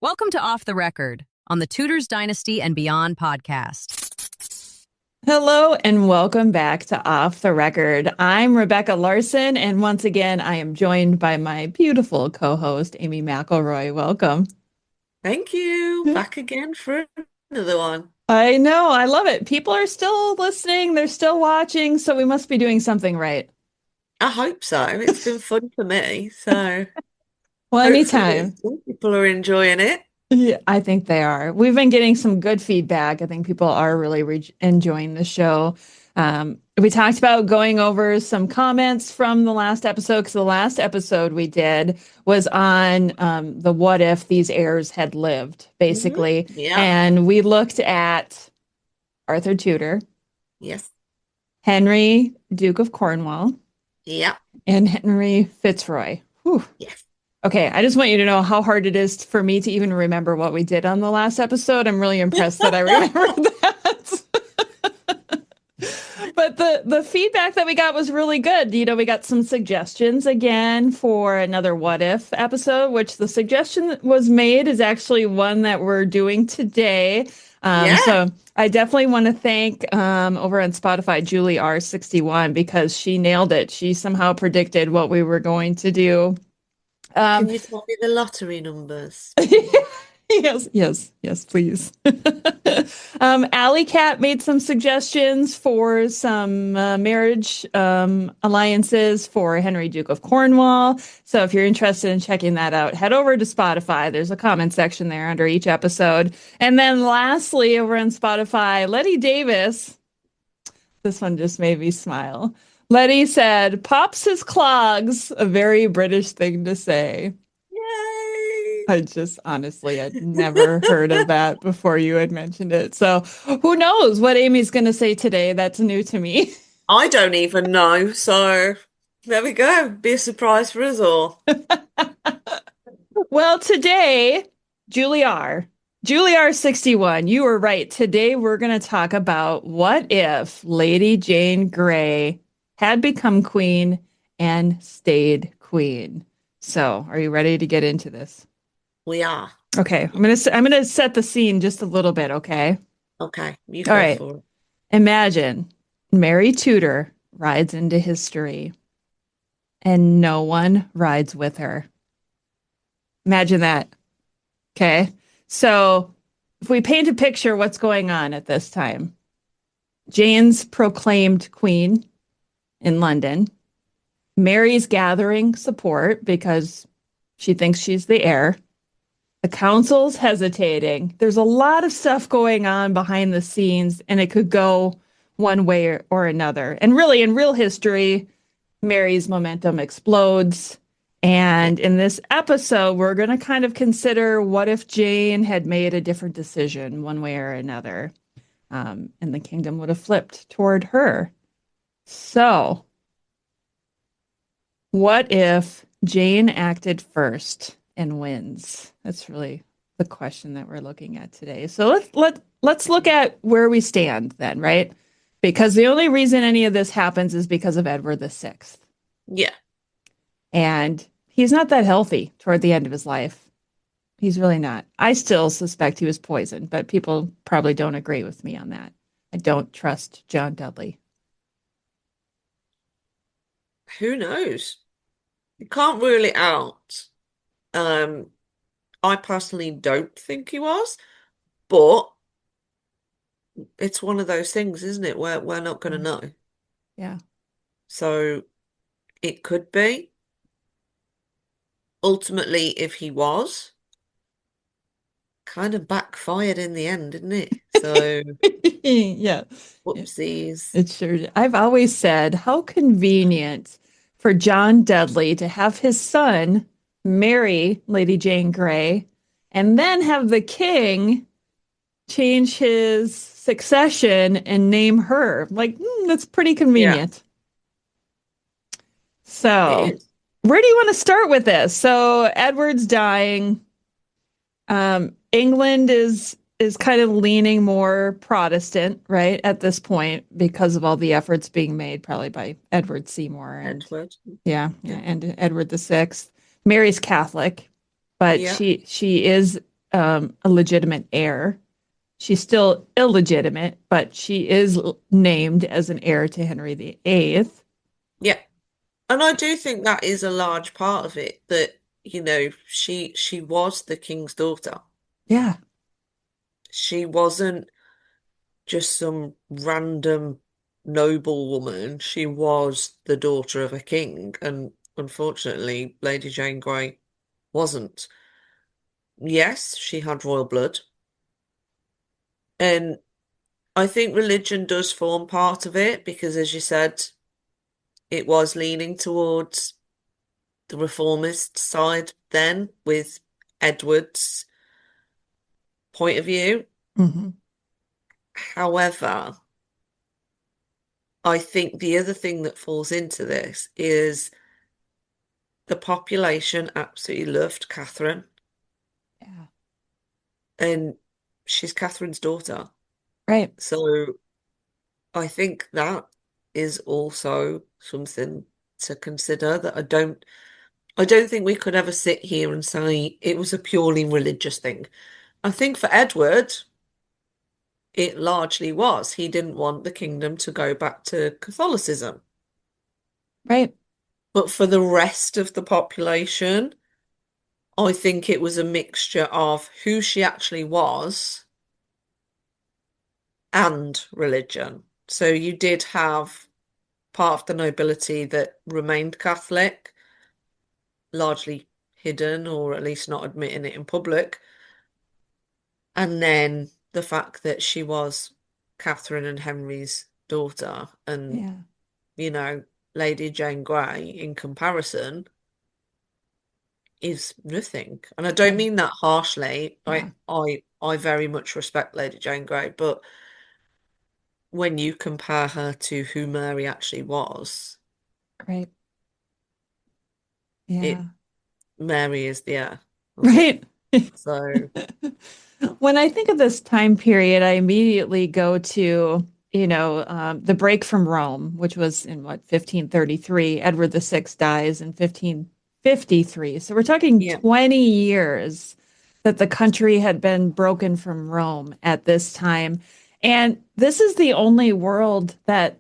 Welcome to Off the Record on the Tudors Dynasty and Beyond podcast. Hello and welcome back to Off the Record. I'm Rebecca Larson, and once again, I am joined by my beautiful co-host, Amy McElroy. Welcome. Thank you. Back again for another one. I know, I love it. People are still listening, they're still watching, so we must be doing something right. I hope so. It's been fun for me. So Well, hopefully anytime. some people are enjoying it. Yeah, I think they are. We've been getting some good feedback. I think people are really enjoying the show. We talked about going over some comments from the last episode because the last episode we did was on the what if these heirs had lived, basically. Yeah. And we looked at Arthur Tudor, Yes. Henry, Duke of Cornwall, Yeah. and Henry Fitzroy. Whew. Yes. Okay, I just want you to know how hard it is for me to even remember what we did on the last episode. I'm really impressed that I remembered that. But the feedback that we got was really good. You know, we got some suggestions again for another what if episode, which the suggestion that was made is actually one that we're doing today. Yeah. So I definitely want to thank over on Spotify, Julie R61, because she nailed it. She somehow predicted what we were going to do. Can you tell me the lottery numbers? Yes, please. Alley Cat made some suggestions for some marriage alliances for Henry, Duke of Cornwall. So if you're interested in checking that out, head over to Spotify. There's a comment section there under each episode. And then lastly, over on Spotify, Letty Davis. This one just made me smile. Letty said, "Pops his clogs," a very British thing to say. Yay! I just honestly, I'd never heard of that before you had mentioned it. So who knows what Amy's going to say today? That's new to me. I don't even know. So there we go. Be a surprise for us all. Well, today, Julie R 61, you were right. Today, we're going to talk about what if Lady Jane Grey had become queen and stayed queen. So, are you ready to get into this? We are. Okay, I'm gonna set the scene just a little bit, okay? Okay, you All go right. for it. Imagine Mary Tudor rides into history and no one rides with her. Imagine that. Okay. So, if we paint a picture, what's going on at this time? Jane's proclaimed queen in London. Mary's gathering support because she thinks she's the heir. The council's hesitating. There's a lot of stuff going on behind the scenes, and it could go one way or another. And really, in real history, Mary's momentum explodes. And in this episode, we're going to kind of consider what if Jane had made a different decision one way or another, and the kingdom would have flipped toward her. So, what if Jane acted first and wins? That's really the question that we're looking at today. So let's look at where we stand then, right? Because the only reason any of this happens is because of Edward VI. Yeah. And he's not that healthy toward the end of his life. He's really not. I still suspect he was poisoned, but people probably don't agree with me on that. I don't trust John Dudley. Who knows? You can't rule it out. Um, I personally don't think he was, but it's one of those things, isn't it? We're not going to know. Yeah. So it could be. Ultimately, if he was, kind of backfired in the end, didn't it? So, Yeah. whoopsies. It sure. I've always said how convenient for John Dudley to have his son marry Lady Jane Grey and then have the king change his succession and name her. Like, that's pretty Yeah, convenient. So, it is. where do you want to start with this? So, Edward's dying. England is kind of leaning more Protestant, right, at this point because of all the efforts being made probably by Edward Seymour and Edward. yeah, and Edward VI. Mary's Catholic, but Yeah. she is a legitimate heir. She's still illegitimate, but she is named as an heir to Henry VIII. Yeah. And I do think that is a large part of it, that, she was the king's daughter. Yeah, She wasn't just some random noble woman. She was the daughter of a king, and unfortunately, Lady Jane Grey wasn't. Yes, she had royal blood, and I think religion does form part of it because, as you said, it was leaning towards the reformist side then with Edward's point of view. hmm However, I think the other thing that falls into this is the population absolutely loved Catherine, yeah, and she's Catherine's daughter. right, So I think that is also something to consider, that I don't think we could ever sit here and say it was a purely religious thing. I think for Edward, it largely was. He didn't want the kingdom to go back to Catholicism. right, But for the rest of the population, I think it was a mixture of who she actually was and religion. So you did have part of the nobility that remained Catholic, largely hidden or at least not admitting it in public. And then the fact that she was Catherine and Henry's daughter, and, yeah, you know, Lady Jane Grey in comparison is nothing. And I don't right, mean that harshly. yeah, I very much respect Lady Jane Grey, but when you compare her to who Mary actually was, right, yeah, it Mary is the heir of it. right. So When I think of this time period, I immediately go to, the break from Rome, which was in what, 1533. Edward VI dies in 1553. So we're talking yeah, 20 years that the country had been broken from Rome at this time. And this is the only world that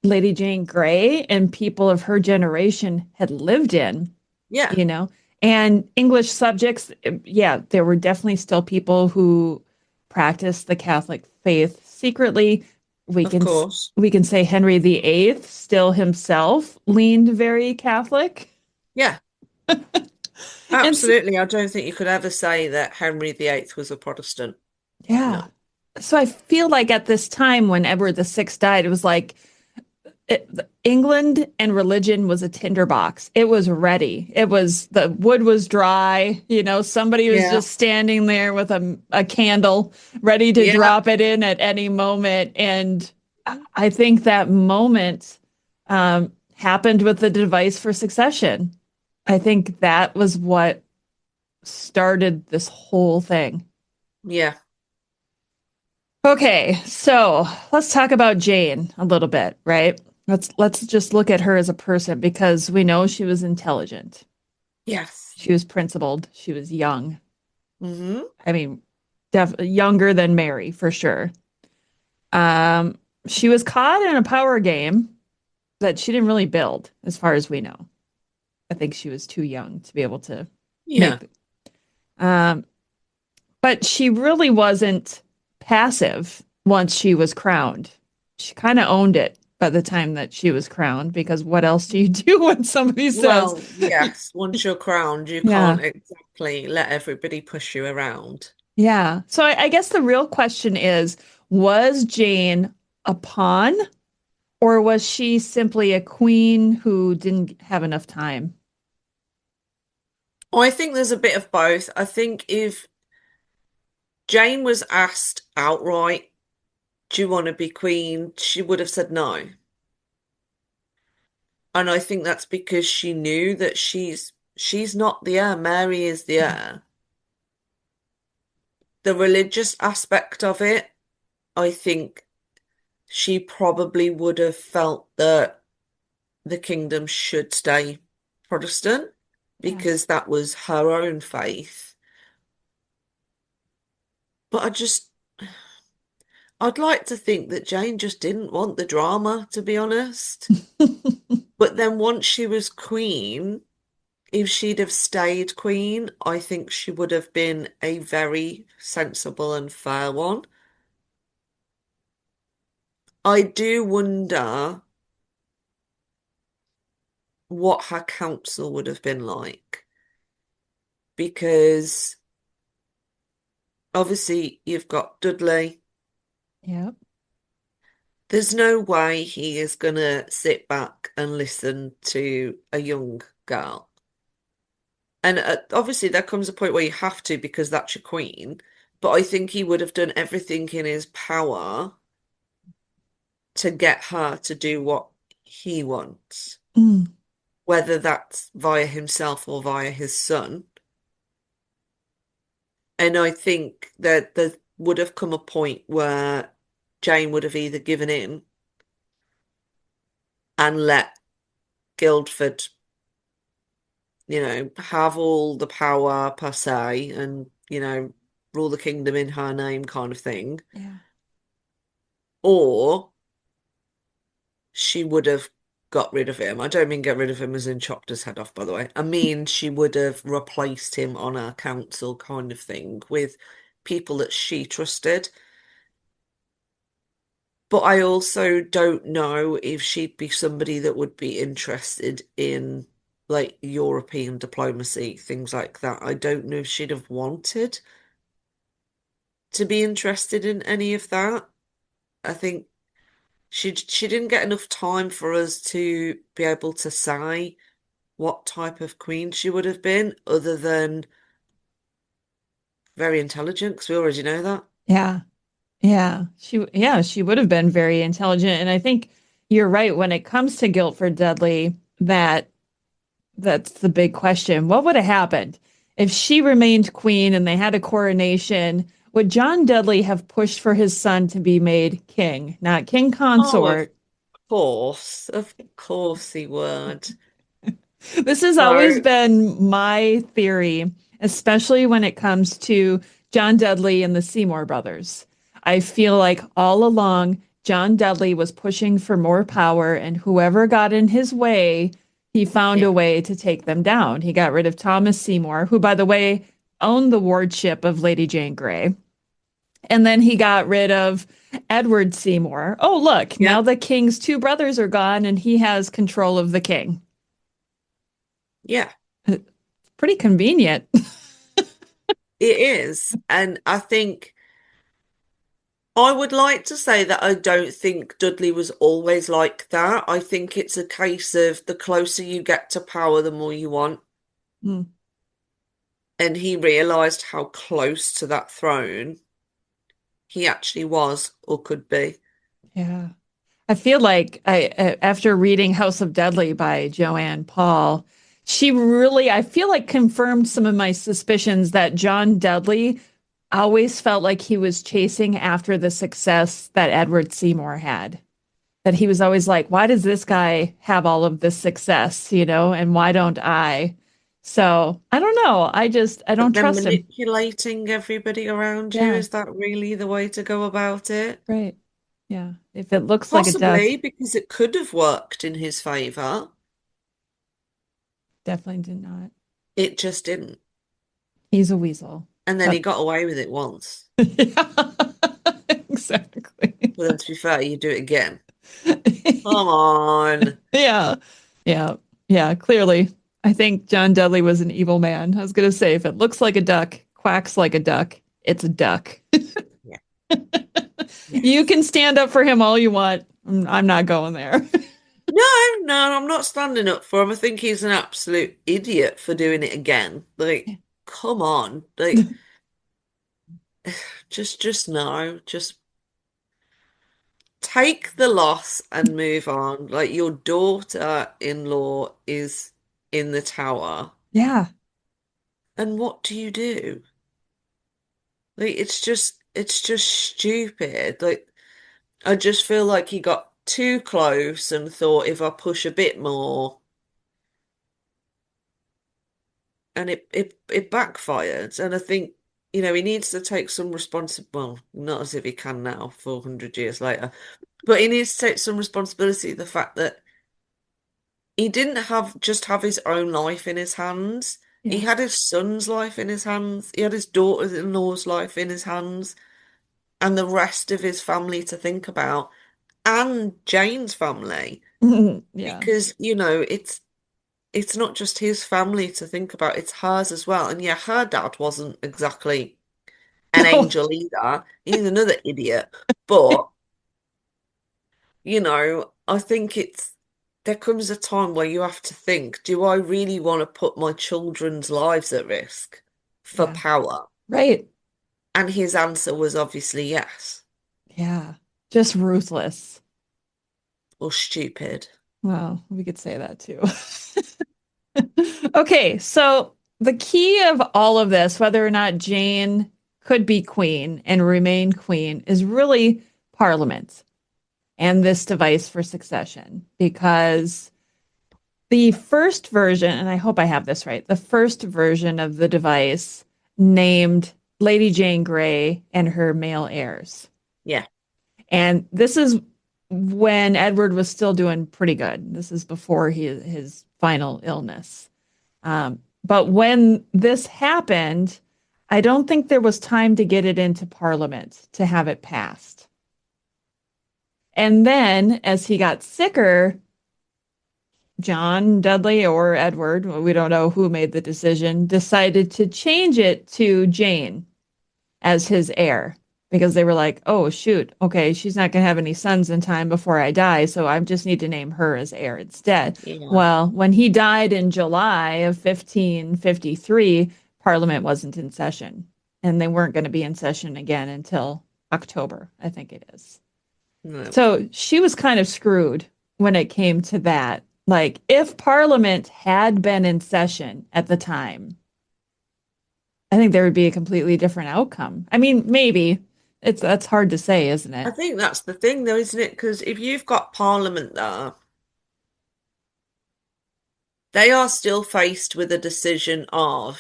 Lady Jane Grey and people of her generation had lived in, yeah, you know. And English subjects, yeah, there were definitely still people who practiced the Catholic faith secretly. We of can course. we can say Henry VIII still himself leaned very Catholic. Yeah, And absolutely. I don't think you could ever say that Henry VIII was a Protestant. yeah. No. So I feel like at this time when Edward VI died, it was like it, England and religion was a tinderbox. It was ready. It was the wood was dry. Somebody was Yeah, just standing there with a candle ready to yeah, drop it in at any moment. And I think that moment happened with the device for succession. I think that was what started this whole thing. yeah, Okay, so let's talk about Jane a little bit, right? Let's just look at her as a person because we know she was intelligent. yes. She was principled. She was young. Hmm. I mean, younger than Mary for sure. Um, she was caught in a power game that she didn't really build, as far as we know. I think she was too young to be able to Yeah, make. Um, but she really wasn't passive once she was crowned. She kind of owned it by the time that she was crowned, because what else do you do when somebody says, well, yes, once you're crowned, you yeah, can't exactly let everybody push you around. yeah. So I guess the real question is, was Jane a pawn or was she simply a queen who didn't have enough time? I think there's a bit of both. I think if Jane was asked outright, do you want to be queen? She would have said no. And I think that's because she knew that she's not the heir. Mary is the Yeah, heir. The religious aspect of it, I think she probably would have felt that the kingdom should stay Protestant yeah, because that was her own faith. But I'd like to think that Jane just didn't want the drama, to be honest. But then once she was queen, if she'd have stayed queen, I think she would have been a very sensible and fair one. I do wonder what her council would have been like, because obviously you've got Dudley. Yep. There's no way he is gonna sit back and listen to a young girl. And obviously there comes a point where you have to because that's your queen. But I think he would have done everything in his power to get her to do what he wants, Mm. whether that's via himself or via his son. And I think that there would have come a point where Jane would have either given in and let Guildford, have all the power per se and, rule the kingdom in her name kind of thing. Yeah. Or she would have got rid of him. I don't mean get rid of him as in chopped his head off, by the way. I mean she would have replaced him on her council kind of thing with people that she trusted. But I also don't know if she'd be somebody that would be interested in like European diplomacy, things like that. I don't know if she'd have wanted to be interested in any of that. I think she didn't get enough time for us to be able to say what type of queen she would have been, other than very intelligent, because we already know that. Yeah. She would have been very intelligent. And I think you're right when it comes to Guilford Dudley, that's the big question. What would have happened if she remained queen and they had a coronation? Would John Dudley have pushed for his son to be made king, not king Oh, of consort? course. Of course he would. This has always So, been my theory, especially when it comes to John Dudley and the Seymour brothers. I feel like all along, John Dudley was pushing for more power, and whoever got in his way, he found yeah, a way to take them down. He got rid of Thomas Seymour, who, by the way, owned the wardship of Lady Jane Grey. And then he got rid of Edward Seymour. Oh, look, yeah, now the king's two brothers are gone, and he has control of the king. yeah, Pretty convenient. it is. And I think I would like to say that I don't think Dudley was always like that. I think it's a case of the closer you get to power, the more you want. Hmm. And he realized how close to that throne he actually was or could be. Yeah. I feel like after reading House of Dudley by Joanne Paul, she really, I feel like confirmed some of my suspicions that John Dudley always felt like he was chasing after the success that Edward Seymour had. That he was always like, why does this guy have all of this success, and why don't I? So I don't know. I don't But then trust him. manipulating everybody around you, Yeah, is that really the way to go about it? right. Yeah. If it looks like a duck, Possibly because it could have worked in his favor. definitely did not. It just didn't. He's a weasel. And then Uh, he got away with it once. yeah, exactly. But then to be fair, you do it again. Come on. Yeah, yeah, yeah. Clearly, I think John Dudley was an evil man. I was gonna say, if it looks like a duck, quacks like a duck, it's a duck. Yeah. You Yes. can stand up for him all you want. I'm not going there. No, no, I'm not standing up for him. I think he's an absolute idiot for doing it again. Like, come on. Like, just no. Just take the loss and move on. Like, your daughter-in-law is in the tower. Yeah, And what do you do? Like, it's just stupid. Like, I just feel like he got too close and thought if I push a bit more, and it backfired. And I think he needs to take some well, not as if he can now, 400 years later, but he needs to take some responsibility. The fact that he didn't have his own life in his hands. He Yeah. had his son's life in his hands. He had his daughter-in-law's life in his hands, and the rest of his family to think about, and Jane's family, Yeah. because it's not just his family to think about, it's hers as well. And yeah, her dad wasn't exactly an No. angel either. He's another idiot. But, I think there comes a time where you have to think, do I really want to put my children's lives at risk for Yeah. power? Right. And his answer was obviously yes, Yeah. Just ruthless. or stupid. Well, we could say that too. Okay, so the key of all of this, whether or not Jane could be queen and remain queen, is really Parliament and this device for succession. Because the first version, and I hope I have this right, the first version of the device named Lady Jane Grey and her male heirs. Yeah, And this is when Edward was still doing pretty good. This is before his final illness. But when this happened, I don't think there was time to get it into Parliament to have it passed. And then as he got sicker, John Dudley or Edward, we don't know who made the decision, decided to change it to Jane as his heir because they were like, oh, shoot, okay, she's not going to have any sons in time before I die, so I just need to name her as heir instead. yeah, Well, when he died in July of 1553, Parliament wasn't in session, and they weren't going to be in session again until October, I think it is. no. So she was kind of screwed when it came to that. Like, if Parliament had been in session at the time, I think there would be a completely different outcome. I mean, maybe that's hard to say, isn't I it? think that's the thing, though, isn't it? Because if you've got Parliament there, they are still faced with a decision of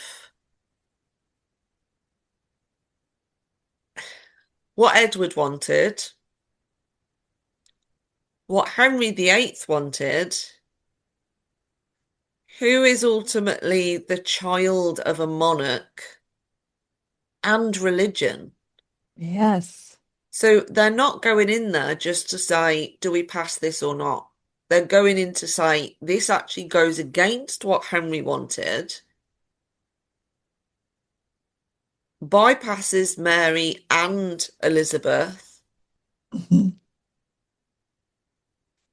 what Edward wanted, what Henry VIII wanted, who is ultimately the child of a monarch, and religion. Yes. So they're not going in there just to say, do we pass this or not? They're going in to say, this actually goes against what Henry wanted, bypasses Mary and Elizabeth, Mhm.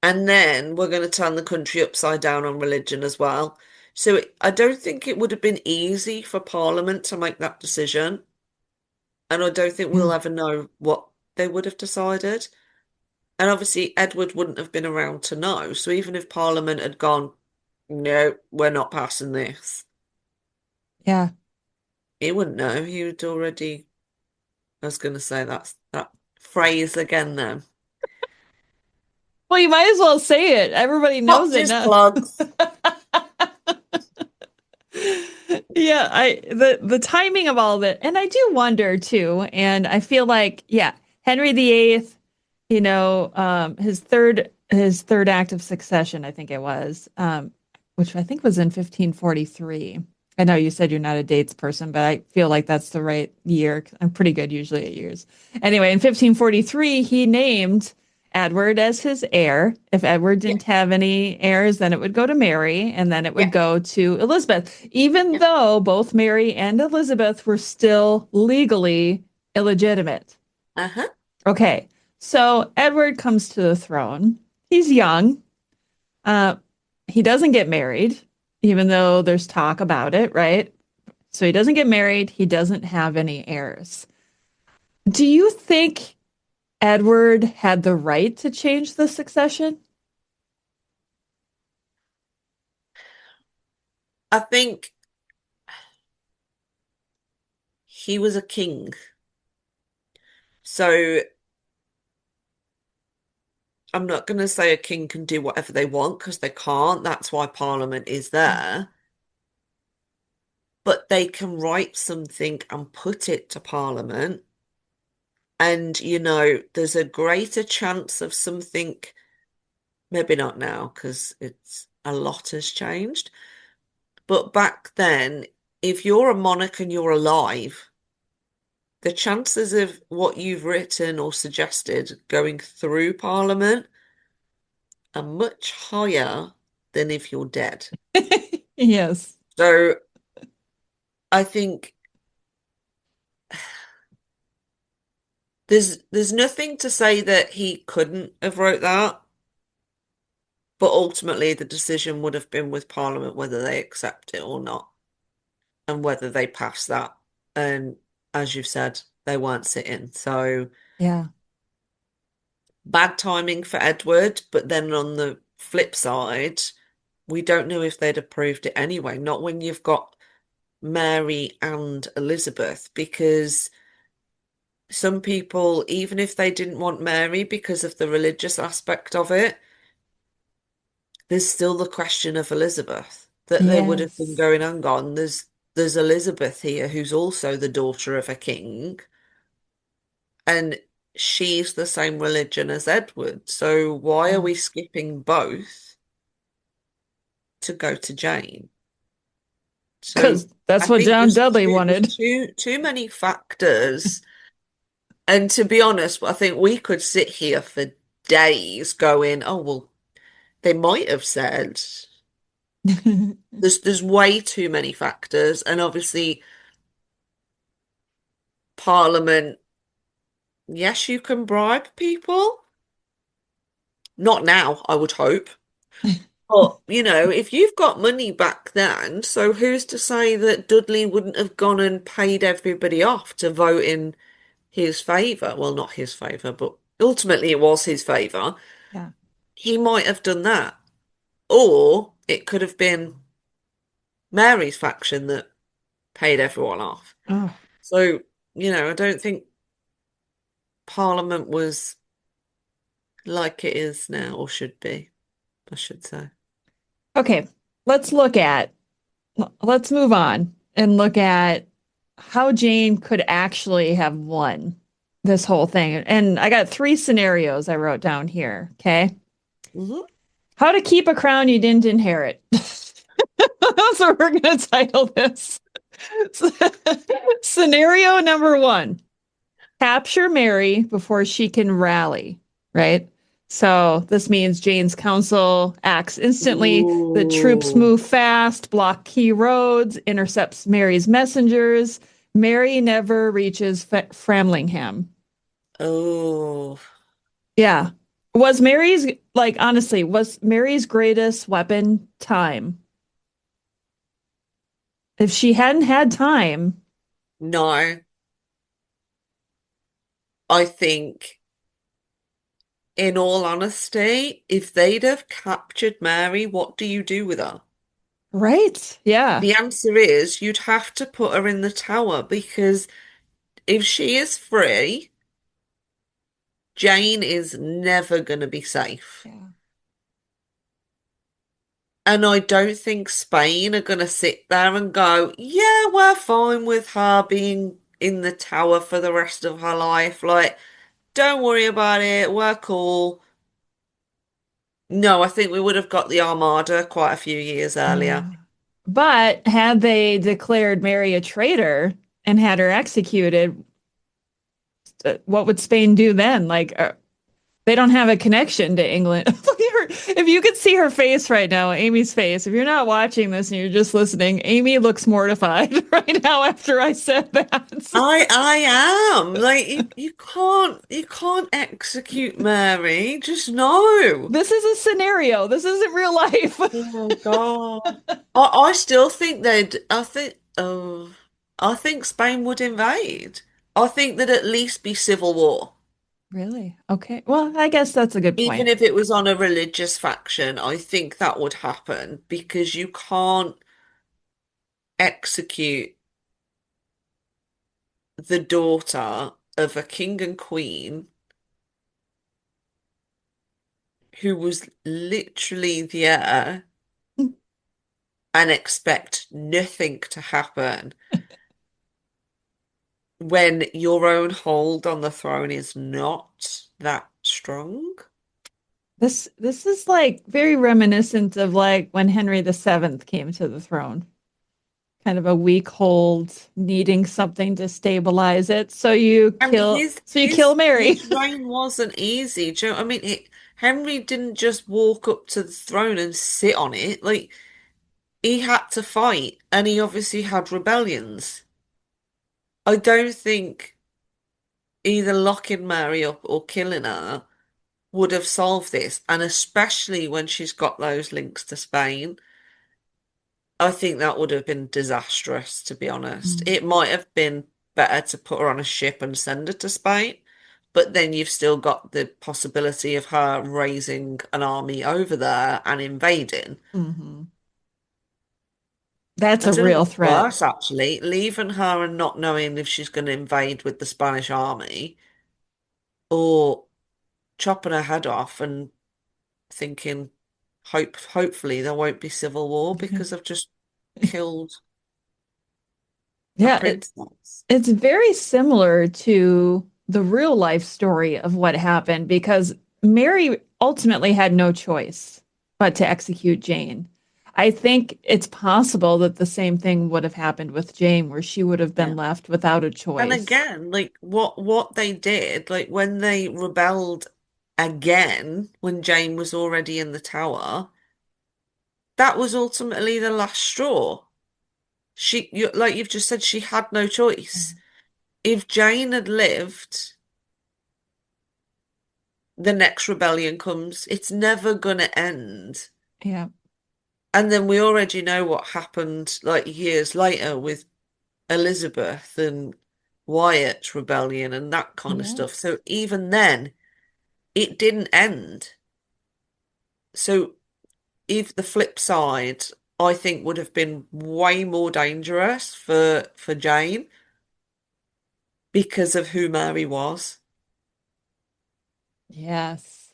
and then we're going to turn the country upside down on religion as well. So I don't think it would have been easy for Parliament to make that decision. And I don't think Yeah. we'll ever know what they would have decided. And obviously, Edward wouldn't have been around to know. So even if Parliament had gone, no, we're not passing this, Yeah. he wouldn't know. He would already, I was going to say that phrase again then. Well, you might as well say it. Everybody knows Popped it his now. plugs. Yeah, the timing of all of it, and I do wonder too, and I feel like, yeah, Henry VIII, his third act of succession, I think it was, which I think was in 1543. I know you said you're not a dates person, but I feel like that's the right year. I'm pretty good usually at years. Anyway, in 1543, he named Edward as his heir. If Edward Yeah, didn't have any heirs, then it would go to Mary, and then it would yeah, go to Elizabeth, even yeah. though both Mary and Elizabeth were still legally illegitimate. Uh-huh. Okay, so Edward comes to the throne. He's young. Uh, he doesn't get married, even though there's talk about it, right? So he doesn't get married. He doesn't have any heirs. Do you think Edward had the right to change the succession? I think he was a king. So I'm not going to say a king can do whatever they want because they can't. That's why Parliament is there. but they can write something and put it to Parliament. And, there's a greater chance of something, maybe not now, because it's a lot has changed. But back then, if you're a monarch and you're alive, the chances of what you've written or suggested going through Parliament are much higher than if you're dead. Yes. So I think there's nothing to say that he couldn't have wrote that, but ultimately the decision would have been with Parliament whether they accept it or not, and whether they pass that. And as you've said, they weren't sitting. So Yeah. bad timing for Edward, but then on the flip side, we don't know if they'd approved it anyway, not when you've got Mary and Elizabeth, because some people, even if they didn't want Mary because of the religious aspect of it, there's still the question of Elizabeth that they would have been Yes. going, hang on, there's Elizabeth here who's also the daughter of a king, and she's the same religion as Edward. So why are Yeah. we skipping both to go to Jane? So Because that's I what think John Dudley there's wanted. too many factors. And to be honest, I think we could sit here for days going, oh well, they might have said there's way too many factors. And obviously Parliament, yes, you can bribe people. Not now, I would hope. But, if you've got money back then, so who's to say that Dudley wouldn't have gone and paid everybody off to vote in his favour? Well, not his favour, but ultimately it was his favour. Yeah. He might have done that. Or it could have been Mary's faction that paid everyone off. Oh. So, I don't think Parliament was like it is now, or should be, I should say. Okay. Let's look at, let's move on and look at how Jane could actually have won this whole thing. And I got three scenarios I wrote down here. Okay. Hmm. How to keep a crown you didn't inherit. That's what we're going to title this. Scenario number one, capture Mary before she can rally, right? So this means Jane's council acts instantly. The troops Ooh. move fast, block key roads, intercepts Mary's messengers. Mary never reaches Framlingham. Oh, Yeah. Was Mary's, like, honestly, was Mary's greatest weapon time? If she hadn't had time, no. I think, in all honesty, if they'd have captured Mary, what do you do with her? right? Yeah. The answer is you'd have to put her in the tower, because if she is free, Jane is never going to be safe. Yeah. And I don't think Spain are going to sit there and go, yeah, we're fine with her being in the tower for the rest of her life. Like, don't worry about it. We're cool. No, I think we would have got the Armada quite a few years earlier. Yeah. But had they declared Mary a traitor and had her executed, what would Spain do then? Like, they don't have a connection to England. Look at her. If you could see her face right now, Amy's face, if you're not watching this and you're just listening, Amy looks mortified right now after I said that. I am. Like, you can't execute Mary. Just no. This is a scenario. This isn't real life. Oh God. I still think I think Spain would invade. I think there'd at least be civil war. Really? Okay. Well, I guess that's a good Even point. if it was on a religious faction, I think that would happen, because you can't execute the daughter of a king and queen who was literally the heir and expect nothing to happen when your own hold on the throne is not that strong. This is like very reminiscent of like when Henry VII came to the throne. Kind of a weak hold, needing something to stabilize it. And So you kill Mary. his reign wasn't easy. Do you know what I mean? Henry didn't just walk up to the throne and sit on it. Like he had to fight, and he obviously had rebellions. I don't think either locking Mary up or killing her would have solved this, and especially when she's got those links to Spain. I think that would have been disastrous, to be honest. Mm. It might have been better to put her on a ship and send her to Spain, but then you've still got the possibility of her raising an army over there and invading. Mhm. That's I a don't know real what's threat. worse, actually, leaving her and not knowing if she's going to invade with the Spanish army, or chopping her head off and thinking, hopefully there won't be civil war because I've just killed a Yeah, princess. it's very similar to the real life story of what happened because Mary ultimately had no choice but to execute Jane. I think it's possible that the same thing would have happened with Jane, where she would have been Yeah. left without a And choice. again, like what they did, like when they rebelled again, when Jane was already in the tower, that was ultimately the last straw. Like you've just said, she had no choice. If Jane had lived, the next rebellion comes, it's never gonna end. Yeah. And then we already know what happened like years later with Elizabeth and Wyatt's rebellion and that kind of Yeah. stuff. So even then, it didn't end. So if the flip side, I think would have been way more dangerous for Jane because of who Mary was. Yes.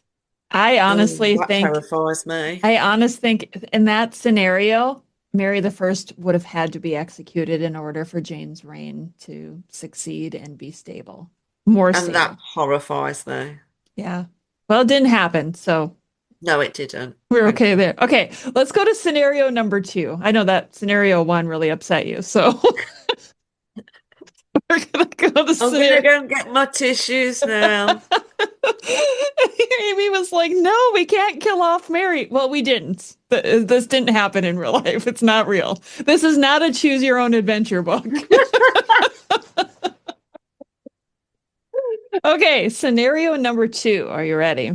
Oh, that terrifies me. I honestly think in that scenario, Mary the First would have had to be executed in order for Jane's reign to succeed and be stable, more And that stable. horrifies me. Yeah. Well, it didn't happen, so No, it didn't. we're Thank okay God. there. Okay, let's go to scenario number two. I know that scenario one really upset you, so we're gonna go to I'm gonna scenario. go and get my tissues now. Amy was like, "No, we can't kill off Mary." Well, we didn't. This didn't happen in real life. It's not real. This is not a choose your own adventure book. Okay, scenario number two. Are you ready?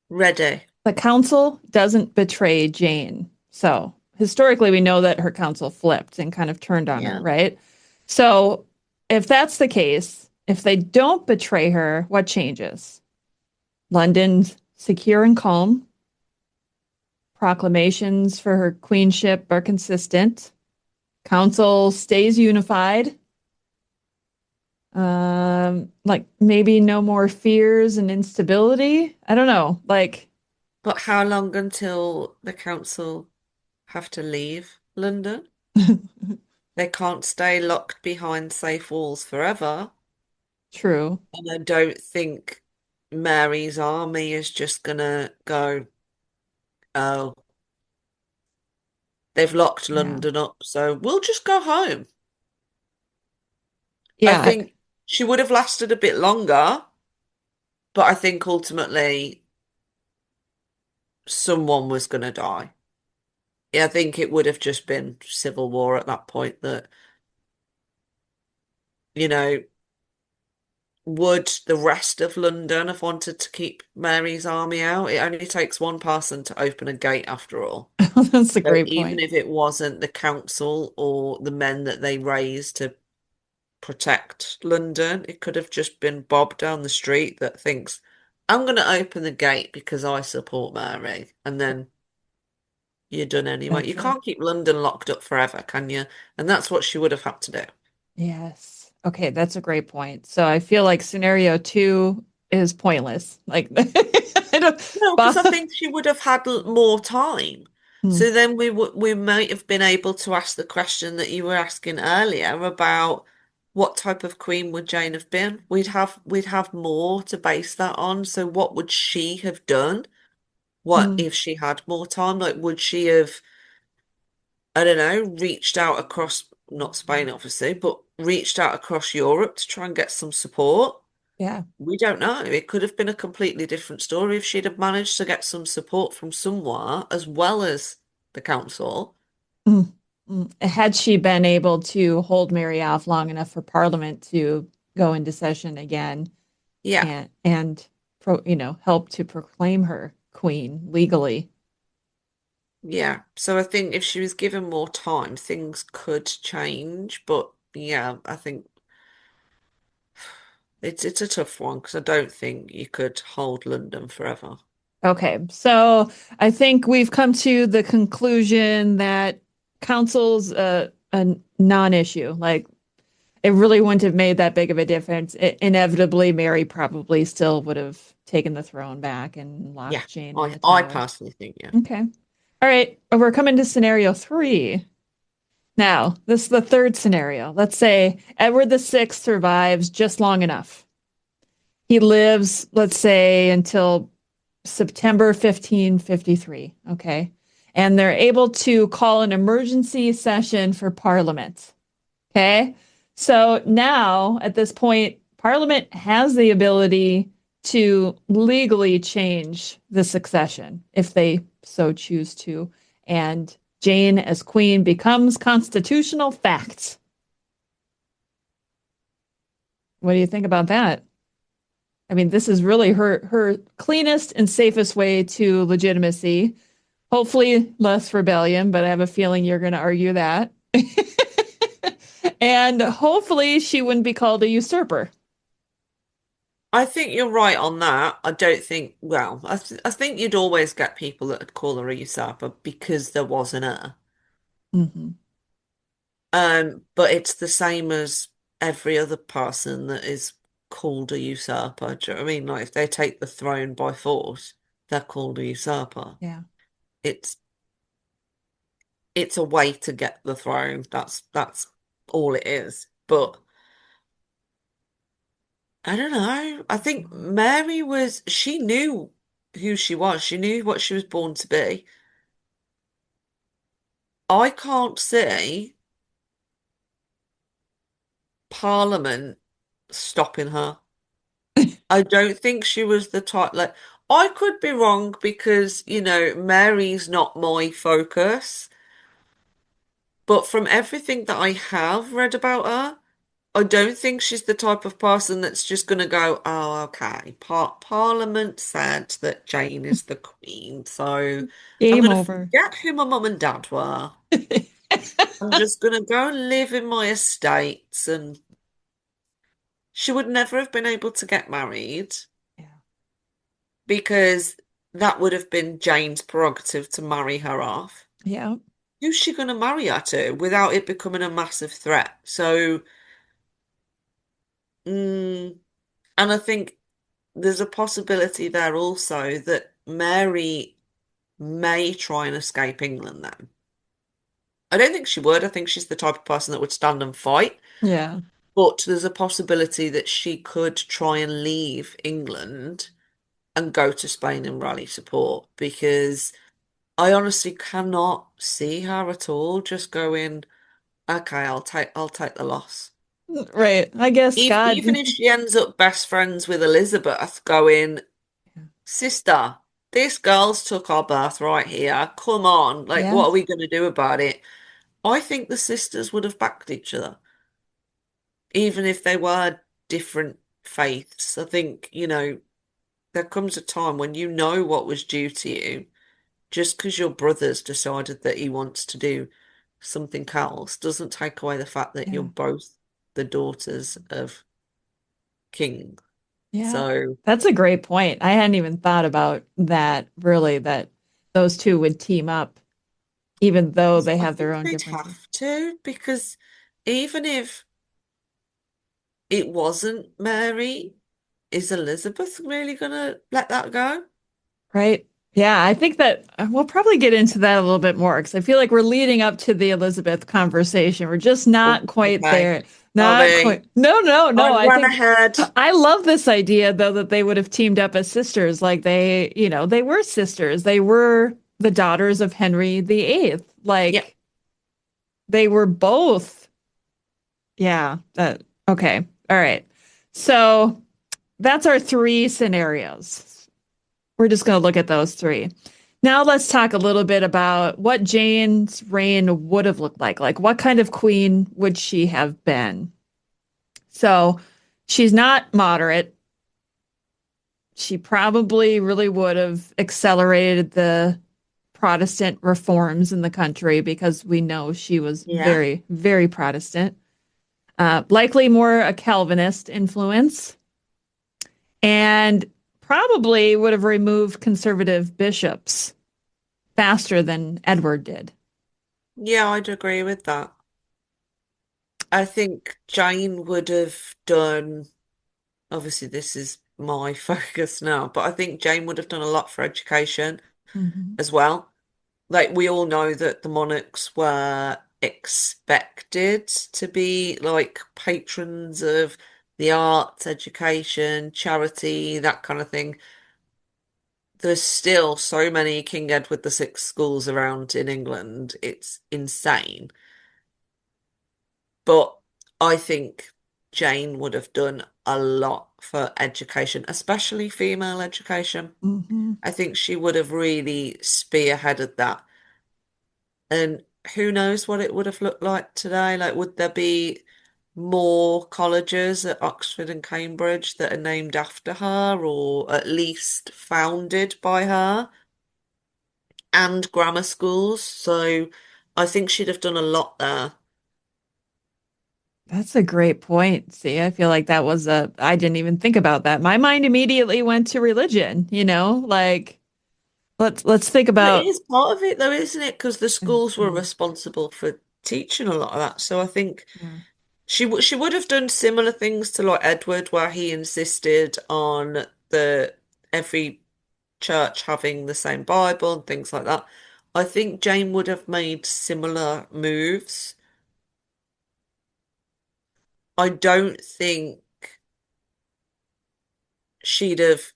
Ready. The council doesn't betray Jane. So historically, we know that her council flipped and kind of turned on her, Yeah. right? So if that's the case, if they don't betray her, what changes? London's secure and calm. Proclamations for her queenship are consistent. Council stays unified. Like maybe no more fears and instability. I don't know. Like, But how long until the council have to leave London? They can't stay locked behind safe walls forever. true. And I don't think Mary's army is just gonna go, oh, they've locked Yeah. London up, so we'll just go home. I Yeah. think she would have lasted a bit longer, but I think ultimately someone was gonna die. Yeah, I think it would have just been civil war at that point that, you know, would the rest of London have wanted to keep Mary's army out? It only takes one person to open a gate after all. That's a So great even point. if it wasn't the council or the men that they raised to protect London, it could have just been Bob down the street that thinks, I'm going to open the gate because I support Mary. And then you're done anyway. You That's it. can't keep London locked up forever, can you? And that's what she would have had to do. Yes. Okay, that's a great point. So I feel like scenario two is pointless. Like, I don't, No, because I Bob, think she would have had more time. Hmm. So then we might have been able to ask the question that you were asking earlier about what type of queen would Jane have been? We'd have more to base that on. So what would she have done? What Hmm. if she had more time? Like would she have, I don't know, reached out across, not Spain obviously, but reached out across Europe to try and get some support? Yeah. We don't know. It could have been a completely different story if she'd have managed to get some support from somewhere as well as the council. Mm. Had she been able to hold Mary off long enough for Parliament to go into session again Yeah. and help to proclaim her queen legally. Yeah. So I think if she was given more time, things could change. But yeah, I think it's a tough one because I don't think you could hold London forever. Okay, so I think we've come to the conclusion that council's a non-issue. Like it really wouldn't have made that big of a difference. Inevitably, Mary probably still would have taken the throne back and Yeah. locked Jane in I the I tower. personally think, yeah. Okay. All right, we're coming to scenario three. Now, this is the third scenario. Let's say Edward VI survives just long enough. He lives, let's say, until September 1553. Okay. And they're able to call an emergency session for Parliament. Okay. So now at this point, Parliament has the ability to legally change the succession if they so choose to. And Jane as queen becomes constitutional fact. What do you think about that? I mean, this is really her cleanest and safest way to legitimacy. Hopefully less rebellion, but I have a feeling you're going to argue that. And hopefully she wouldn't be called a usurper. I think you're right on that. I don't think, well, I think you'd always get people that would call her a usurper because there was an heir. Hmm. But it's the same as every other person that is called a usurper. Do you know what I mean? Like if they take the throne by force, they're called a usurper. Yeah. It's it's a way to get the throne. That's all it is. But I don't know. I think Mary she knew who she was. She knew what she was born to be. I can't see Parliament stopping her. I don't think she was the type, like, I could be wrong because, Mary's not my focus, but from everything that I have read about her, I don't think she's the type of person that's just going to go, oh, okay, Parliament said that Jane is the queen, so I'm Game going to over. forget who my mum and dad were. I'm just going to go and live in my estates, and she would never have been able to get married Yeah. because that would have been Jane's prerogative to marry her off. Yeah. Who's she going to marry her to without it becoming a massive threat? So, mm, and I think there's a possibility there also that Mary may try and escape England then. I don't think she would. I think she's the type of person that would stand and fight. Yeah. But there's a possibility that she could try and leave England and go to Spain and rally support because I honestly cannot see her at all just going, okay, I'll take the loss. Right. I guess God. Even if she ends up best friends with Elizabeth, going, sister, this girl's took our birthright here. Come on, like, Yeah. what are we going to do about it? I think the sisters would have backed each other, even if they were different faiths. I think, there comes a time when you know what was due to you. Just because your brother's decided that he wants to do something else doesn't take away the fact that you're Yeah. both the daughters of king. Yeah. So That's a great point. I hadn't even thought about that, really, that those two would team up, even though they I have their think own they'd differences. have to, because even if it wasn't Mary, is Elizabeth really gonna let that go? Right? Yeah, I think that we'll probably get into that a little bit more because I feel like we're leading up to the Elizabeth conversation. We're just not quite Okay. there. Not Sorry. quite. No, no, I no. I ran think ahead. I love this idea though that they would have teamed up as sisters. Like they were sisters. They were the daughters of Henry VIII. Yeah. Like they were both. Yeah. Okay. All right. So that's our three scenarios. We're just going to look at those three. Now let's talk a little bit about what Jane's reign would have looked like. Like what kind of queen would she have been? So she's not moderate. She probably really would have accelerated the Protestant reforms in the country because we know she was Yeah. very, very Protestant. Likely more a Calvinist influence, and probably would have removed conservative bishops faster than Edward did. Yeah, I'd agree with that. I think Jane would have done, obviously, this is my focus now, but I think Jane would have done a lot for education Mhm. as well. Like, we all know that the monarchs were expected to be like patrons of the arts, education, charity, that kind of thing. There's still so many King Edward VI schools around in England. It's insane. But I think Jane would have done a lot for education, especially female education. Mhm. I think she would have really spearheaded that. And who knows what it would have looked like today? Like, would there be more colleges at Oxford and Cambridge that are named after her, or at least founded by her, and grammar schools? So I think she'd have done a lot there. That's a great point. See, I feel like that was I didn't even think about that. My mind immediately went to religion, like let's think Well, it about is part of it, though, isn't it? Because the schools were Mhm. responsible for teaching a lot of that. So I think Yeah. she would have done similar things to like Edward, where he insisted on the every church having the same Bible and things like that. I think Jane would have made similar moves. I don't think she'd have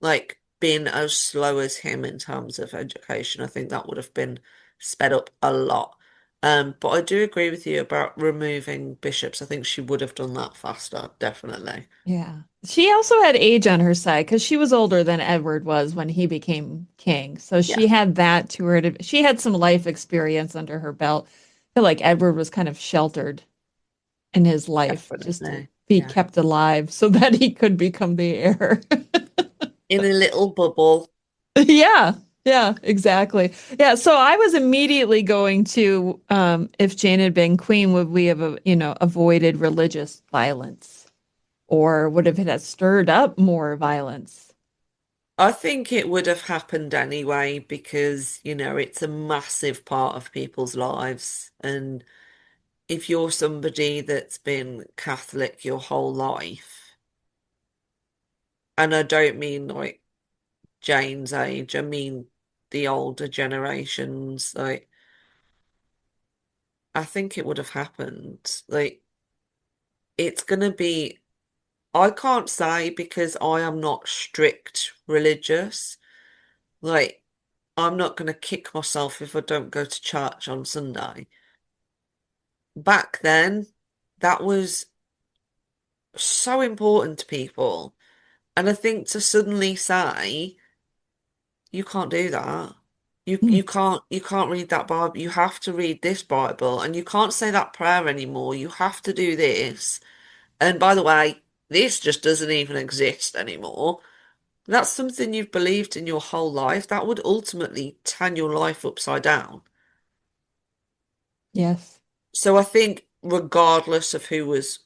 like been as slow as him in terms of education. I think that would have been sped up a lot. But I do agree with you about removing bishops. I think she would have done that faster, definitely. Yeah. She also had age on her side because she was older than Edward was when he became king. So Yeah, she had that to her. She had some life experience under her belt. I feel like Edward was kind of sheltered in his life just to definitely. be Yeah. kept alive so that he could become the heir. In a little bubble. Yeah. Yeah, exactly. Yeah, so I was immediately going to if Jane had been queen, would we have, avoided religious violence? Or would have it have stirred up more violence? I think it would have happened anyway because, it's a massive part of people's lives. And if you're somebody that's been Catholic your whole life, and I don't mean like Jane's age, I mean the older generations, like, I think it would have happened. Like, it's gonna be, I can't say because I am not strict religious. Like, I'm not gonna kick myself if I don't go to church on Sunday. Back then, that was so important to people. And I think to suddenly say, you can't do that. Hmm. You can't read that Bible. You have to read this Bible and you can't say that prayer anymore. You have to do this. And by the way, this just doesn't even exist anymore. That's something you've believed in your whole life. That would ultimately turn your life upside down. Yes. So I think regardless of who was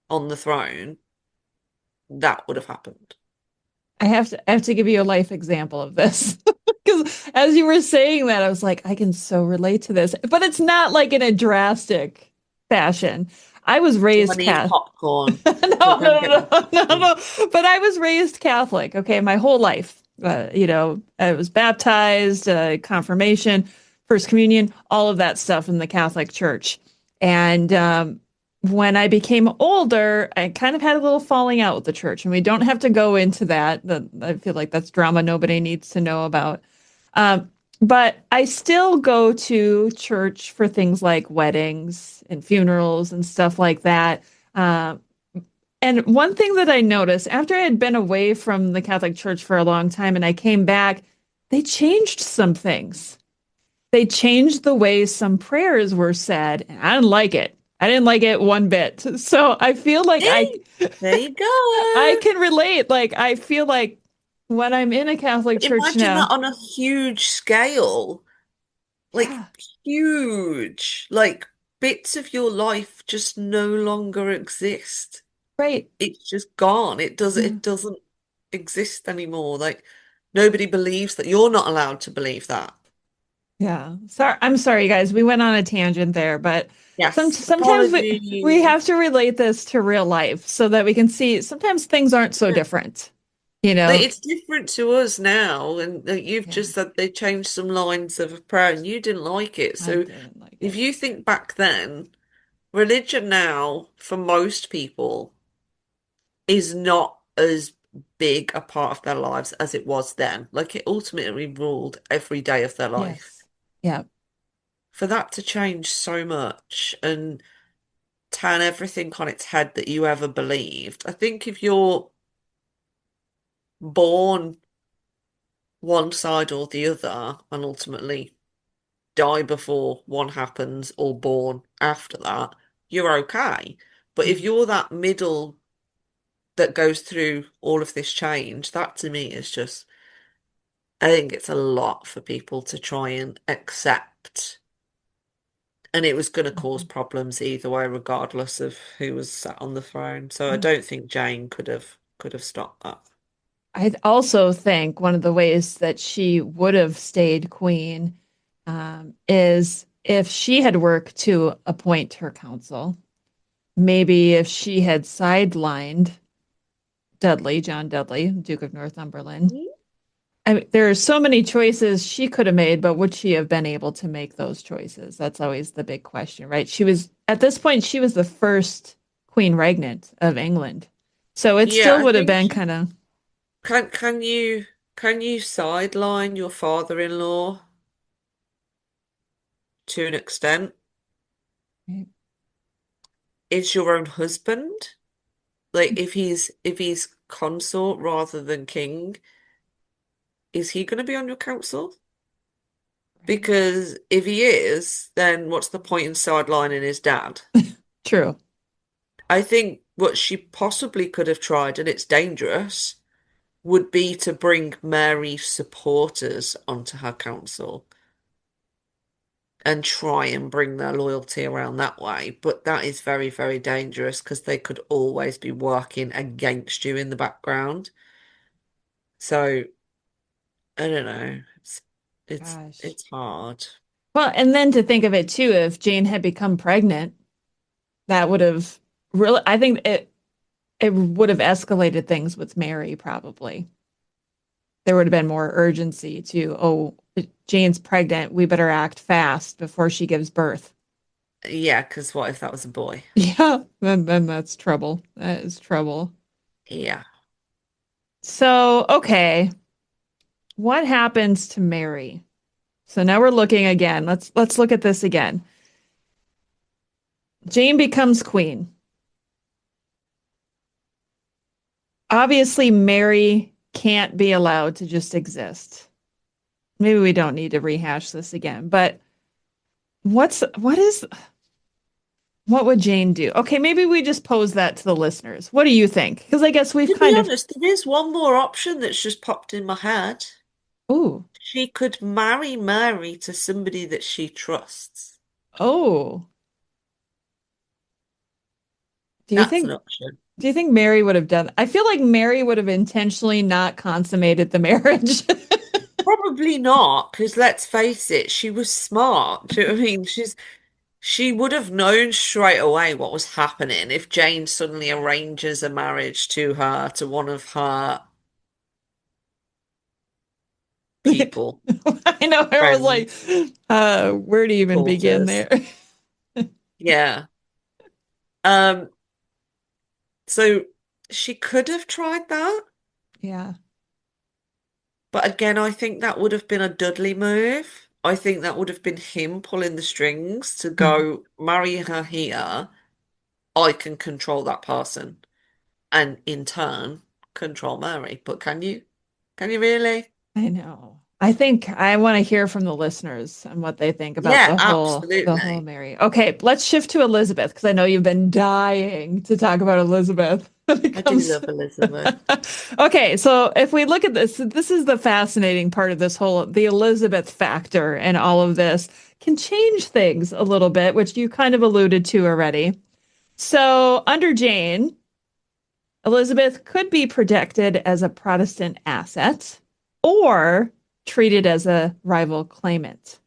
on the throne, that would have happened. I have to give you a life example of this. Because as you were saying that, I was like, I can so relate to this. But it's not like in a drastic fashion. I was Do I raised need Catholic. popcorn? No, I'll go and no, get my no, no, no, popcorn. no. But I was raised Catholic, okay, my whole life. I was baptized, confirmation, first communion, all of that stuff in the Catholic Church. And when I became older, I kind of had a little falling out with the church, and we don't have to go into that. I feel like that's drama nobody needs to know about. But I still go to church for things like weddings and funerals and stuff like that. Uh, and one thing that I noticed after I had been away from the Catholic Church for a long time and I came back, they changed some things. They changed the way some prayers were said, and I didn't like it. I didn't like it one bit. So I feel like Hey, there you I go. can relate. Like I feel like when I'm in a Catholic church Imagine now, that on a huge scale, like yeah, huge, like bits of your life just no longer exist. right. It's just gone. Yeah. It doesn't exist anymore. Like nobody believes that. You're not allowed to believe that. Yeah. Sorry, I'm sorry, you guys. We went on a tangent there, but Yes, sometimes we apologies. have to relate this to real life so that we can see sometimes things aren't so Yeah. different, you Like, know? it's different to us now, and you've Yeah, just said they changed some lines of a prayer and you didn't like it. I So didn't like if it. you think back then, religion now, for most people, is not as big a part of their lives as it was then. Like it ultimately ruled every day of their life. Yes. Yeah. For that to change so much and turn everything on its head that you ever believed, I think if you're born one side or the other and ultimately die before one happens or born after that, you're okay. But if Yeah. you're that middle that goes through all of this change, that to me is just, I think it's a lot for people to try and accept. And it was going to cause Mhm. problems either way, regardless of who was sat on the throne. So I Yeah. don't think Jane could have stopped that. I also think one of the ways that she would have stayed queen is if she had worked to appoint her council. Maybe if she had sidelined John Dudley, Duke of Northumberland. I mean, there are so many choices she could have made, but would she have been able to make those choices? That's always the big question, right? At this point, she was the first queen regnant of England. So it Yeah, still I would have think been kind of, can you sideline your father-in-law to an extent? Is your own husband? Like if he's consort rather than king, is he going to be on your council? right? Because if he is, then what's the point in sidelining his dad? True. I think what she possibly could have tried, and it's dangerous, would be to bring Mary's supporters onto her council and try and bring their loyalty around that way. But that is very, very dangerous because they could always be working against you in the background. So I don't know. It's Gosh. it's hard. Well, and then to think of it too, if Jane had become pregnant, that would have really, I think it would have escalated things with Mary probably. There would have been more urgency to, oh, Jane's pregnant. We better act fast before she gives birth. Yeah, because what if that was a boy? Yeah, then that's trouble. That is trouble. Yeah. So, okay, what happens to Mary? So now we're looking again. Let's look at this again. Jane becomes queen. Obviously, Mary can't be allowed to just exist. Maybe we don't need to rehash this again, but what would Jane do? Okay, maybe we just pose that to the listeners. What do you think? Because I guess we've To be kind of, honest, there is one more option that's just popped in my head. ooh, She could marry Mary to somebody that she trusts. oh. Do you That's an think option. do you think Mary would have done? I feel like Mary would have intentionally not consummated the marriage. Probably not, because let's face it, she was smart. Do you know what I mean? She would have known straight away what was happening if Jane suddenly arranges a marriage to her, to one of her people, I know. I was like, friends, where to even begin supporters. there? Yeah. Um, so she could have tried that, Yeah. but again, I think that would have been a Dudley move. I think that would have been him pulling the strings to Mhm. go marry her here. I can control that person and in turn control Mary. But can you? Can you really? I know. I think I want to hear from the listeners and what they think about Yeah, the whole absolutely. Mary. Okay, let's shift to Elizabeth because I know you've been dying to talk about Elizabeth when it I do comes. love Elizabeth. Okay, so if we look at this is the fascinating part of this whole the Elizabeth factor and all of this can change things a little bit, which you kind of alluded to already. So under Jane, Elizabeth could be protected as a Protestant asset or treated as a rival claimant.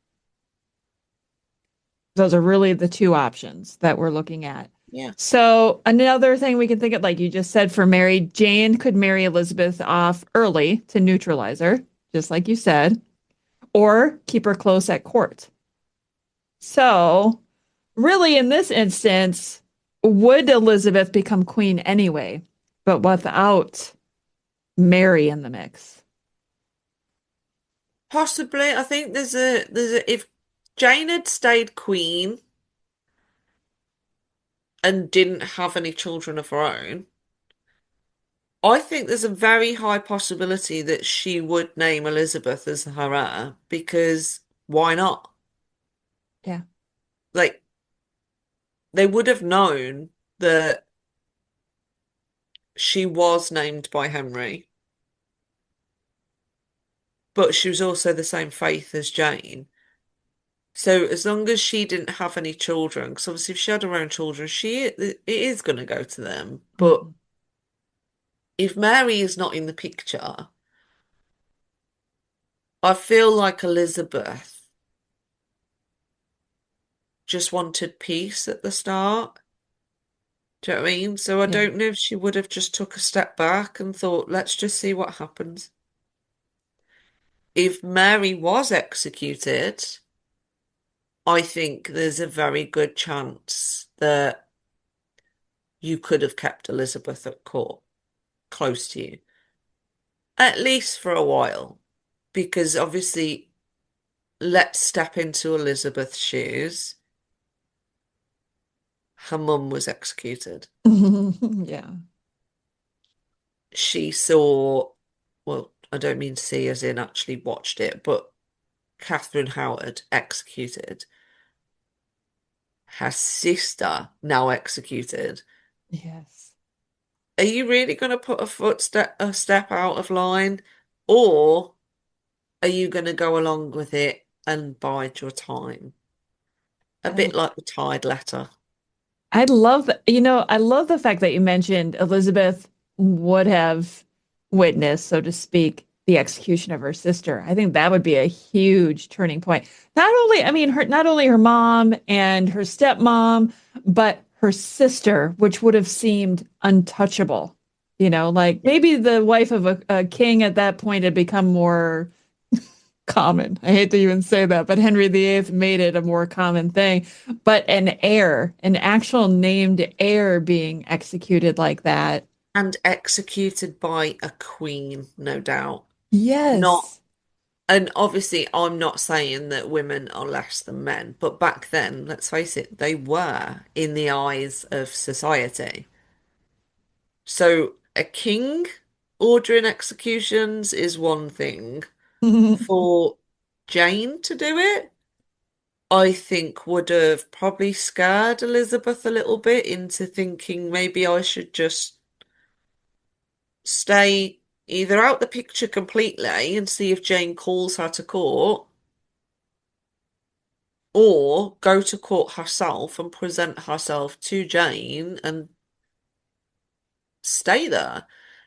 Those are really the two options that we're looking at. Yeah. So, another thing we can think of, like you just said, for Mary, Jane could marry Elizabeth off early to neutralize her, just like you said, or keep her close at court. So, really, in this instance, would Elizabeth become queen anyway, but without Mary in the mix? Possibly. I think there's a if Jane had stayed queen and didn't have any children of her own, I think there's a very high possibility that she would name Elizabeth as her heir because why not? Yeah. Like they would have known that she was named by Henry, but she was also the same faith as Jane. So as long as she didn't have any children, because obviously if she had her own children, it is going to go to them. But Mhm. if Mary is not in the picture, I feel like Elizabeth just wanted peace at the start. Do you know what I mean? So I Yeah. don't know if she would have just took a step back and thought, let's just see what happens. If Mary was executed, I think there's a very good chance that you could have kept Elizabeth at court close to you, at least for a while, because obviously, let's step into Elizabeth's shoes. Her mum was executed. Yeah. She saw, well, I don't mean see as in actually watched it, but Catherine Howard executed, her sister now executed. Yes. Are you really going to put a step out of line, or are you going to go along with it and bide your time? A I bit like the Tide letter. I love I love the fact that you mentioned Elizabeth would have witnessed, so to speak, the execution of her sister. I think that would be a huge turning point. Not only, I mean, not only her mom and her stepmom, but her sister, which would have seemed untouchable. Like maybe the wife of a king at that point had become more common. I hate to even say that, but Henry VIII made it a more common thing. But an heir, an actual named heir being executed like that. And executed by a queen, no doubt. Not, Yes. and obviously, I'm not saying that women are less than men, but back then, let's face it, they were in the eyes of society. So a king ordering executions is one thing. For Jane to do it, I think would have probably scared Elizabeth a little bit into thinking maybe I should just stay either out the picture completely and see if Jane calls her to court, or go to court herself and present herself to Jane and stay there,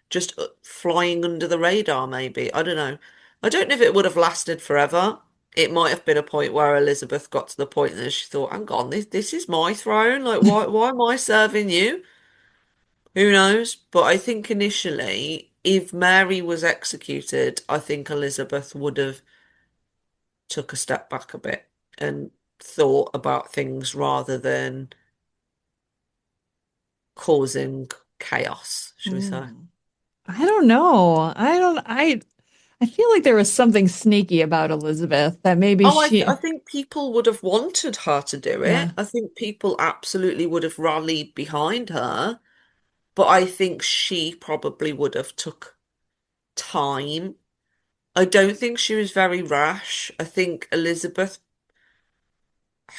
just flying under the radar, maybe. I don't know. I don't know if it would have lasted forever. It might have been a point where Elizabeth got to the point that she thought, hang on, this is my throne. Like, why am I serving you? Who knows? But I think initially if Mary was executed, I think Elizabeth would have took a step back a bit and thought about things rather than causing chaos, should we say. Mm. I don't know. I feel like there was something sneaky about Elizabeth that maybe Oh, I she, think people would have wanted her to do yeah, it. I think people absolutely would have rallied behind her, but I think she probably would have took time. I don't think she was very rash. I think Elizabeth,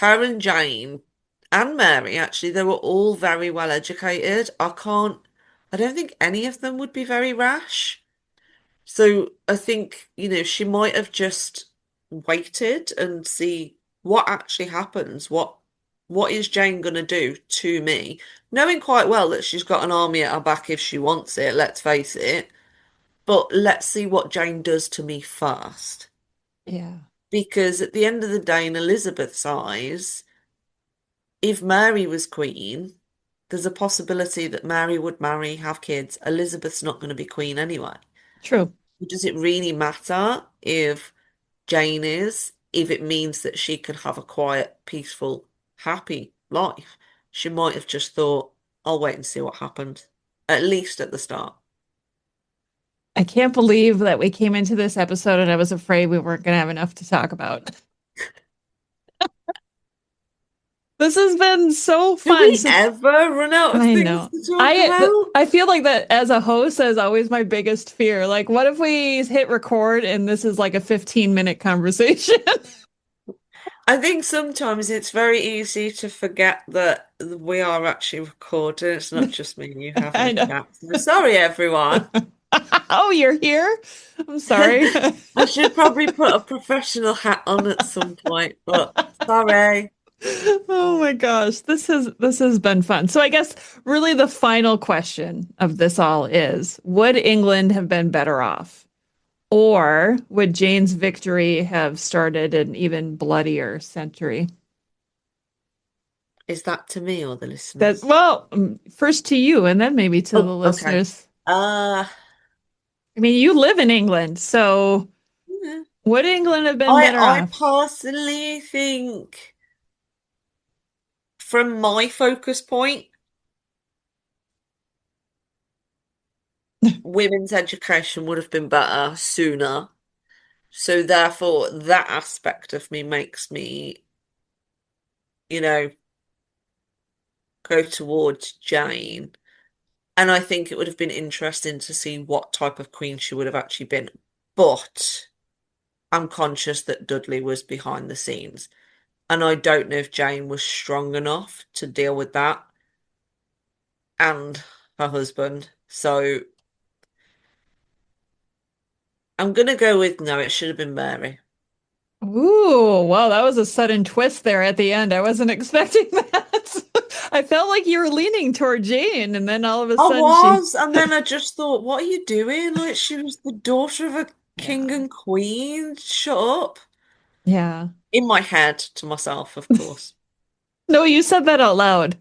her and Jane and Mary, actually, they were all very well educated. I don't think any of them would be very rash. So I think, she might have just waited and see what actually happens. What is Jane gonna do to me? Knowing quite well that she's got an army at her back if she wants it, let's face it. But let's see what Jane does to me first. yeah, Because at the end of the day, in Elizabeth's eyes, if Mary was queen, there's a possibility that Mary would marry, have kids. Elizabeth's not going to be queen anyway. true. Does it really matter if Jane is, if it means that she can have a quiet, peaceful, happy life? She might have just thought, I'll wait and see what happens, at least at the start. I can't believe that we came into this episode and I was afraid we weren't going to have enough to talk about. This has been so Do fun. we ever run out of I things know. to talk about? I feel like that as a host is always my biggest fear. Like, what if we hit record and this is like a 15-minute conversation? I think sometimes it's very easy to forget that we are actually recording. It's not just me and you having I a know. chat. So sorry, everyone. Oh, you're here? I'm sorry. I should probably put a professional hat on at some point, but sorry. Oh my gosh, this has been fun. So I guess really the final question of this all is, would England have been better off? Or would Jane's victory have started an even bloodier century? Is that to me or the That listeners? well, first to you and then maybe to the Oh, okay. listeners. Uh, I mean, you live in England, so yeah. would England have been better I off? personally think from my focus point, women's education would have been better sooner. So therefore, that aspect of me makes me, you know, go towards Jane. And I think it would have been interesting to see what type of queen she would have actually been. But I'm conscious that Dudley was behind the scenes. And I don't know if Jane was strong enough to deal with that and her husband. So I'm gonna go with no, it should have been Mary. Ooh, wow, that was a sudden twist there at the end. I wasn't expecting that. I felt like you were leaning toward Jane, and then all of a I sudden she, was, and then I just thought, what are you doing? Like she was the daughter of a king yeah, and queen. Shut up. yeah. In my head to myself, of course. No, you said that out loud.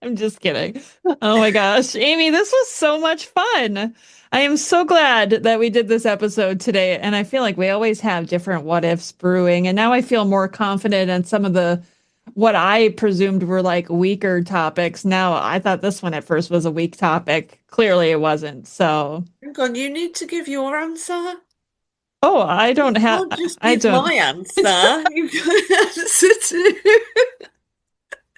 I'm just kidding. Oh my gosh, Amy, this was so much fun. I am so glad that we did this episode today, and I feel like we always have different what ifs brewing, and now I feel more confident in some of the what I presumed were like weaker topics. Now I thought this one at first was a weak topic. Clearly it wasn't. So, Hang on, you need to give your answer. oh, I don't have, I'll just I give don't. my answer. You've got an answer too.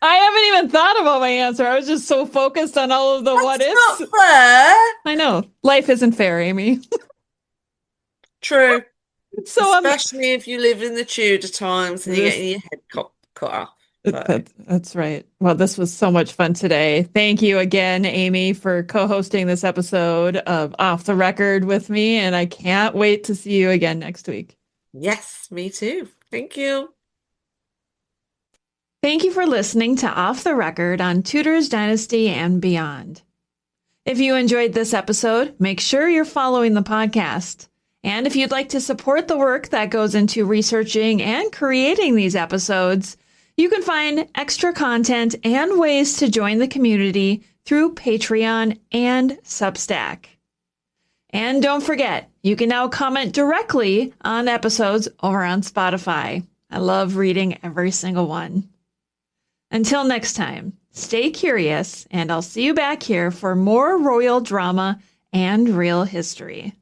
I haven't even thought about my answer. I was just so focused on all of the what That's ifs. not fair. I know life isn't fair, Amy. True. So Especially if you live in the Tudor times and you're this getting your head cut off. So, that's right. Well, this was so much fun today. Thank you again, Amy, for co-hosting this episode of Off the Record with me, and I can't wait to see you again next week. yes, me too. Thank you. Thank you for listening to Off the Record on Tudor's Dynasty and Beyond. If you enjoyed this episode, make sure you're following the podcast. And if you'd like to support the work that goes into researching and creating these episodes, you can find extra content and ways to join the community through Patreon and Substack. And don't forget, you can now comment directly on episodes over on Spotify. I love reading every single one. Until next time, stay curious, and I'll see you back here for more royal drama and real history.